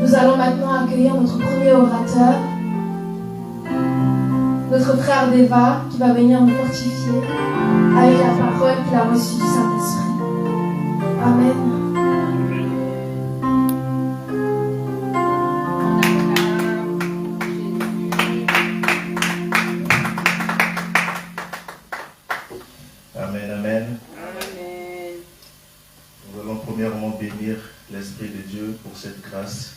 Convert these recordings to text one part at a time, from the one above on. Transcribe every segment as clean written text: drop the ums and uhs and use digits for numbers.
Nous allons maintenant accueillir notre premier orateur, notre frère Deva, qui va venir nous fortifier avec la parole qu'il a reçue du Saint-Esprit. Amen. Amen, amen. Nous allons premièrement bénir l'Esprit de Dieu pour cette grâce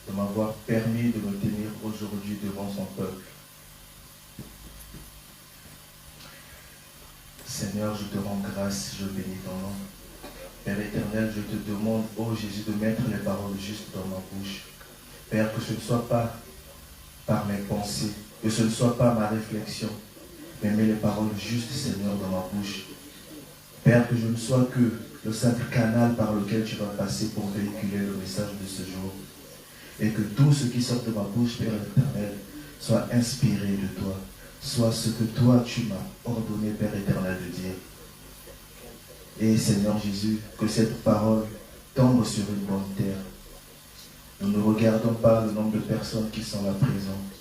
de m'avoir permis de me tenir aujourd'hui devant son peuple. Seigneur, je te rends grâce, je bénis ton nom. Père éternel, je te demande, ô Jésus, de mettre les paroles justes dans ma bouche. Père, que ce ne soit pas par mes pensées, que ce ne soit pas ma réflexion, mais mets les paroles justes, Seigneur, dans ma bouche. Père, que je ne sois que le simple canal par lequel tu vas passer pour véhiculer le message de ce jour. Et que tout ce qui sort de ma bouche, Père éternel, soit inspiré de toi. Soit ce que toi, tu m'as ordonné, Père éternel, de dire. Et Seigneur Jésus, que cette parole tombe sur une bonne terre. Nous ne regardons pas le nombre de personnes qui sont là présentes.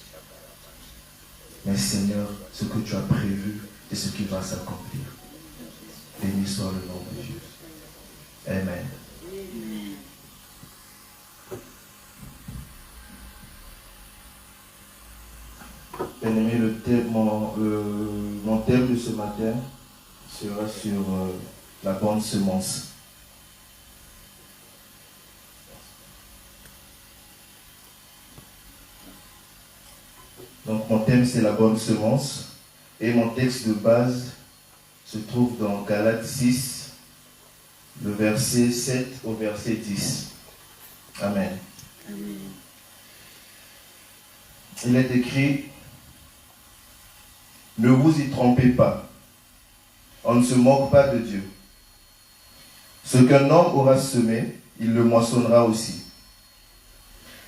Mais Seigneur, ce que tu as prévu et ce qui va s'accomplir. Béni soit le nom de Dieu. Amen. Bien-aimé, mon thème de ce matin sera sur la bonne semence. Donc mon thème c'est la bonne semence et mon texte de base se trouve dans Galates 6, le verset 7 au verset 10. Amen. Amen. Il est écrit: ne vous y trompez pas, on ne se moque pas de Dieu. Ce qu'un homme aura semé, il le moissonnera aussi.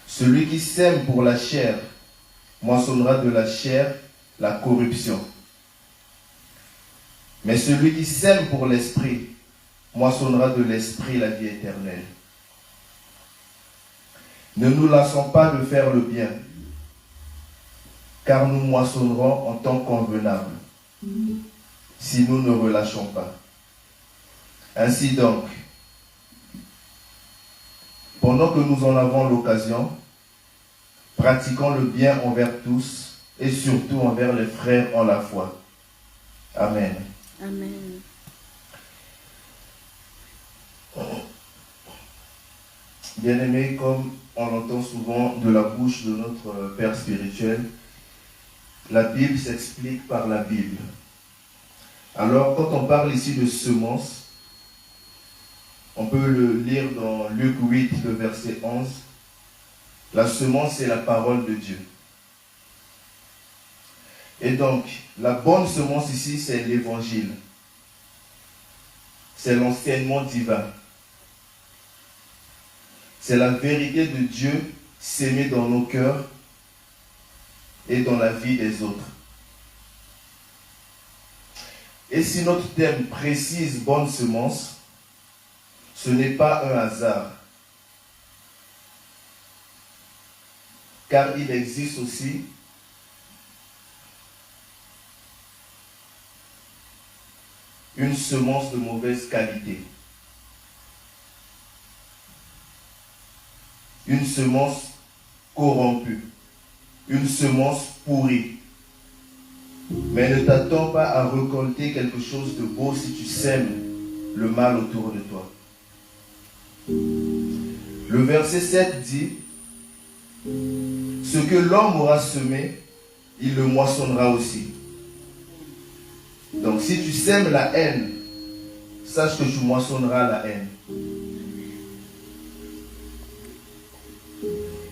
Celui qui sème pour la chair moissonnera de la chair la corruption. Mais celui qui sème pour l'esprit moissonnera de l'esprit la vie éternelle. Ne nous lassons pas de faire le bien, car nous moissonnerons en temps convenable, si nous ne relâchons pas. Ainsi donc, pendant que nous en avons l'occasion, pratiquons le bien envers tous et surtout envers les frères en la foi. Amen. Amen. Bien-aimés, comme on l'entend souvent de la bouche de notre Père spirituel, la Bible s'explique par la Bible. Alors, quand on parle ici de semence, on peut le lire dans Luc 8, le verset 11. La semence, c'est la parole de Dieu. Et donc, la bonne semence ici, c'est l'évangile. C'est l'enseignement divin. C'est la vérité de Dieu sémée dans nos cœurs et dans la vie des autres. Et si notre thème précise bonne semence, ce n'est pas un hasard. Car il existe aussi une semence de mauvaise qualité. Une semence corrompue. Une semence pourrie. Mais ne t'attends pas à récolter quelque chose de beau si tu sèmes le mal autour de toi. Le verset 7 dit: ce que l'homme aura semé, il le moissonnera aussi. Donc si tu sèmes la haine, sache que tu moissonneras la haine.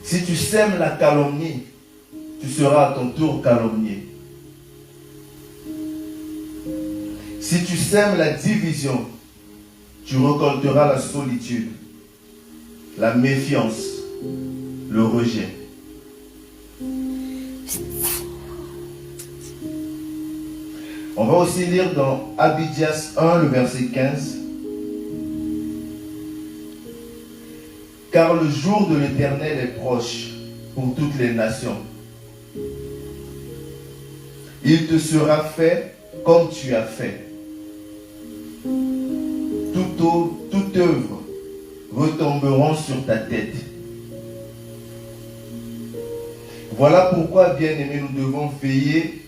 Si tu sèmes la calomnie, tu seras à ton tour calomnié. Si tu sèmes la division, tu récolteras la solitude, la méfiance, le rejet. On va aussi lire dans Abdias 1, le verset 15. car le jour de l'Éternel est proche pour toutes les nations. Il te sera fait comme tu as fait. Toute œuvre retomberont sur ta tête. Voilà pourquoi, bien-aimés, nous devons veiller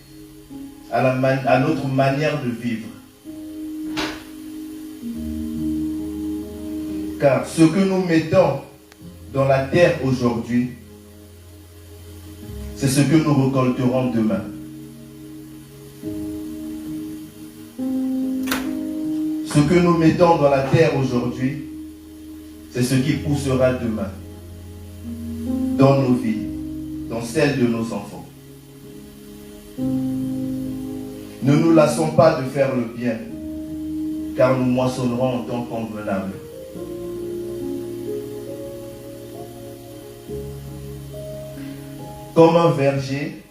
à notre manière de vivre. Car ce que nous mettons dans la terre aujourd'hui, c'est ce que nous récolterons demain. Ce que nous mettons dans la terre aujourd'hui, c'est ce qui poussera demain dans nos vies, dans celles de nos enfants. Ne nous lassons pas de faire le bien, car nous moissonnerons en temps convenable. Comme un verger,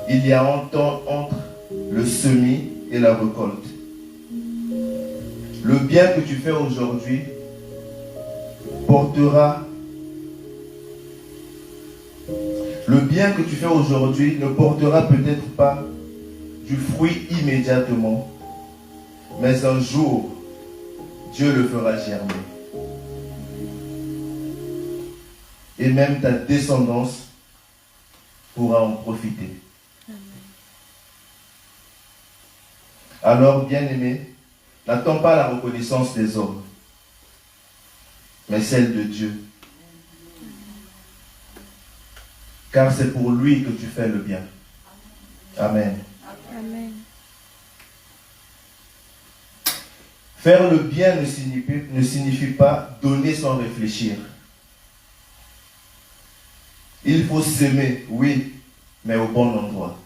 il y a un temps entre le semis et la récolte. Le bien que tu fais aujourd'hui ne portera peut-être pas du fruit immédiatement, mais un jour, Dieu le fera germer. Et même ta descendance pourra en profiter. Amen. Alors, bien-aimé, n'attends pas la reconnaissance des hommes, mais celle de Dieu. Car c'est pour lui que tu fais le bien. Amen. Amen. Faire le bien ne signifie pas donner sans réfléchir. Il faut s'aimer, oui, mais au bon endroit.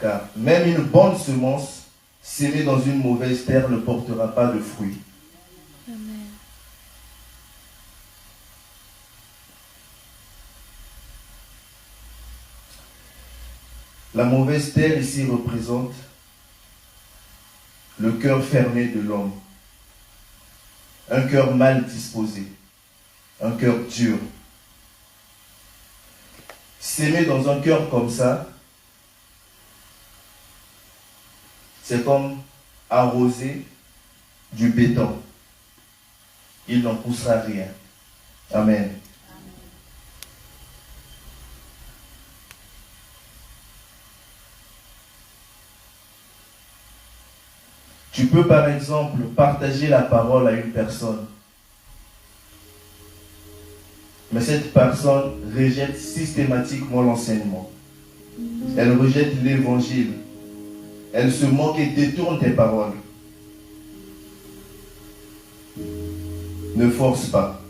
Car même une bonne semence, sémée dans une mauvaise terre, ne portera pas de fruits. Amen. La mauvaise terre ici représente le cœur fermé de l'homme. Un cœur mal disposé. Un cœur dur. S'aimer dans un cœur comme ça, c'est comme arroser du béton. Il n'en poussera rien. Amen. Tu peux par exemple partager la parole à une personne. Mais cette personne rejette systématiquement l'enseignement. Elle rejette l'évangile. Elle se moque et détourne tes paroles. Ne force pas.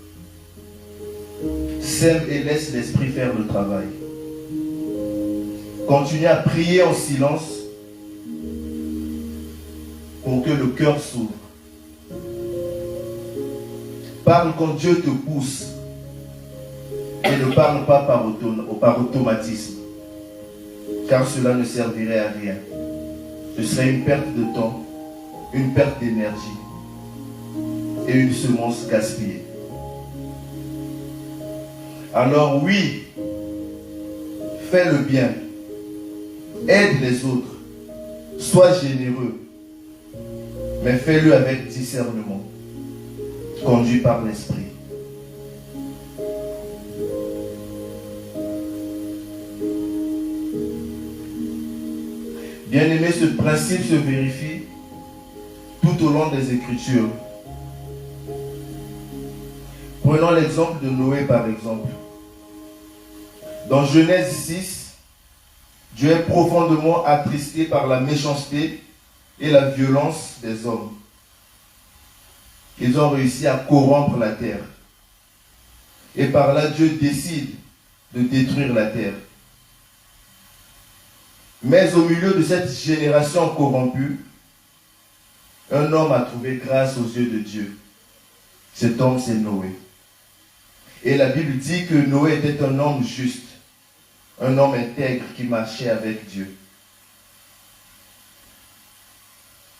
Sème et laisse l'esprit faire le travail. Continue à prier en silence pour que le cœur s'ouvre. Parle quand Dieu te pousse. Et ne parle pas par automatisme, car cela ne servirait à rien. Ce serait une perte de temps, une perte d'énergie et une semence gaspillée. Alors oui, fais le bien, aide les autres, sois généreux, mais fais-le avec discernement, conduit par l'esprit. Bien-aimé, ce principe se vérifie tout au long des Écritures. Prenons l'exemple de Noé par exemple. Dans Genèse 6, Dieu est profondément attristé par la méchanceté et la violence des hommes. Ils ont réussi à corrompre la terre. Et par là, Dieu décide de détruire la terre. Mais au milieu de cette génération corrompue, un homme a trouvé grâce aux yeux de Dieu. Cet homme, c'est Noé. Et la Bible dit que Noé était un homme juste, un homme intègre qui marchait avec Dieu.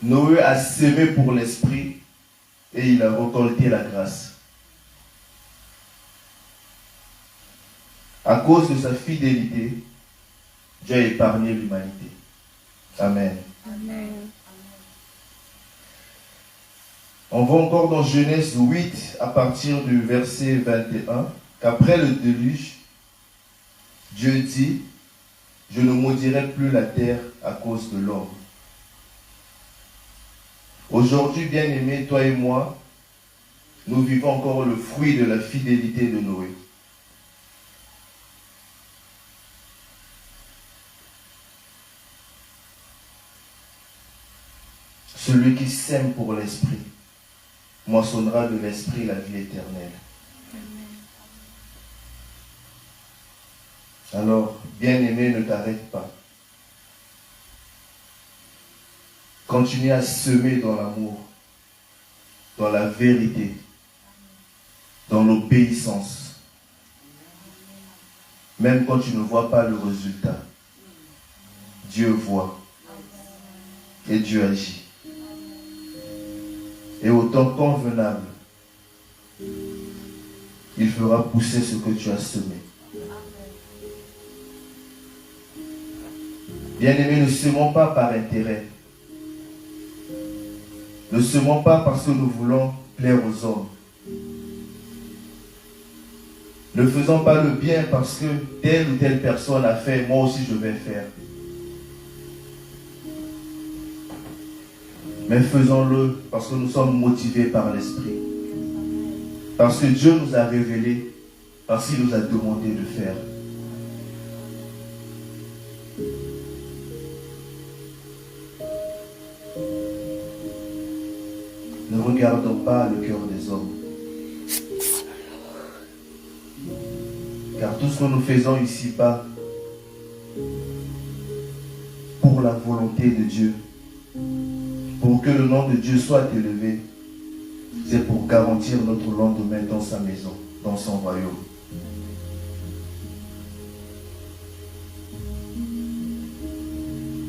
Noé a sémé pour l'esprit et il a récolté la grâce. À cause de sa fidélité, Dieu a épargné l'humanité. Amen. Amen. On va encore dans Genèse 8 à partir du verset 21, qu'après le déluge, Dieu dit, je ne maudirai plus la terre à cause de l'homme. Aujourd'hui, bien-aimés, toi et moi, nous vivons encore le fruit de la fidélité de Noé. Celui qui sème pour l'esprit moissonnera de l'esprit la vie éternelle. Alors, bien-aimé, ne t'arrête pas. Continue à semer dans l'amour, dans la vérité, dans l'obéissance. Même quand tu ne vois pas le résultat, Dieu voit et Dieu agit. Et au temps convenable, il fera pousser ce que tu as semé. Bien-aimés, ne semons pas par intérêt. Ne semons pas parce que nous voulons plaire aux hommes. Ne faisons pas le bien parce que telle ou telle personne a fait, moi aussi je vais faire. Mais faisons-le parce que nous sommes motivés par l'Esprit. Parce que Dieu nous a révélé, parce qu'il nous a demandé de faire. Ne regardons pas le cœur des hommes. Car tout ce que nous faisons ici-bas, pour la volonté de Dieu, pour que le nom de Dieu soit élevé, c'est pour garantir notre lendemain dans sa maison, dans son royaume.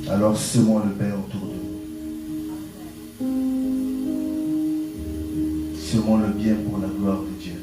Alors semons le pain autour de nous. Semons le bien pour la gloire de Dieu.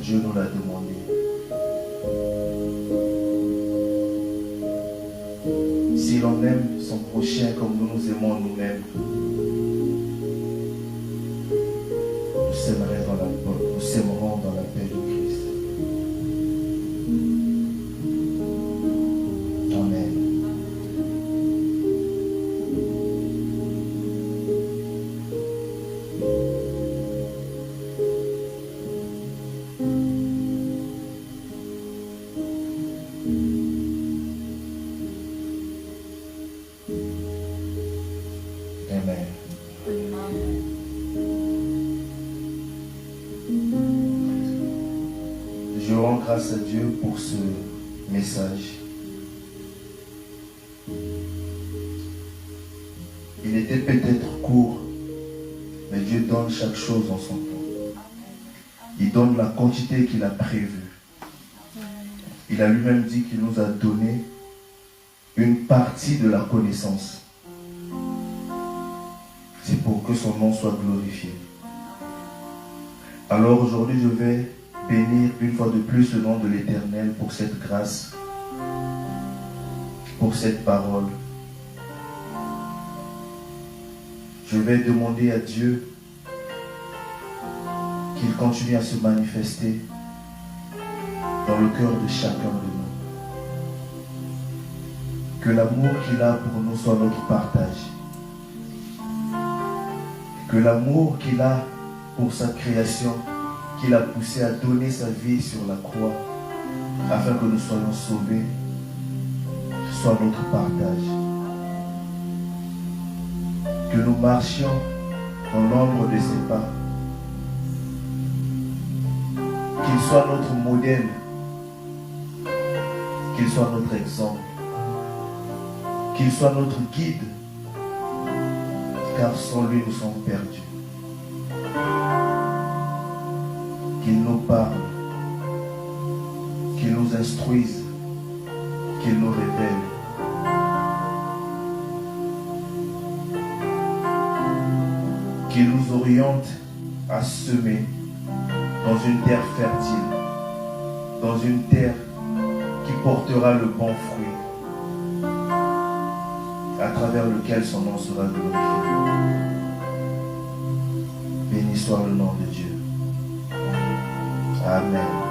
Dieu nous l'a demandé. Si l'on aime son prochain comme nous nous aimons nous-mêmes, nous s'aimerons dans la paix de Christ. Amen. Grâce à Dieu pour ce message. Il était peut-être court, mais Dieu donne chaque chose en son temps. Il donne la quantité qu'il a prévue. Il a lui-même dit qu'il nous a donné une partie de la connaissance. C'est pour que son nom soit glorifié. Alors aujourd'hui, je vais bénir une fois de plus le nom de l'Éternel pour cette grâce, pour cette parole. Je vais demander à Dieu qu'il continue à se manifester dans le cœur de chacun de nous. Que l'amour qu'il a pour nous soit notre partage. Que l'amour qu'il a pour sa création, qu'il a poussé à donner sa vie sur la croix, afin que nous soyons sauvés, soit notre partage. Que nous marchions dans l'ombre de ses pas. Qu'il soit notre modèle, qu'il soit notre exemple, qu'il soit notre guide, car sans lui nous sommes perdus. Qu'il nous parle, qu'il nous instruise, qu'il nous révèle. Qu'il nous oriente à semer dans une terre fertile, dans une terre qui portera le bon fruit, à travers lequel son nom sera glorifié. Béni soit le nom de Dieu. Amen.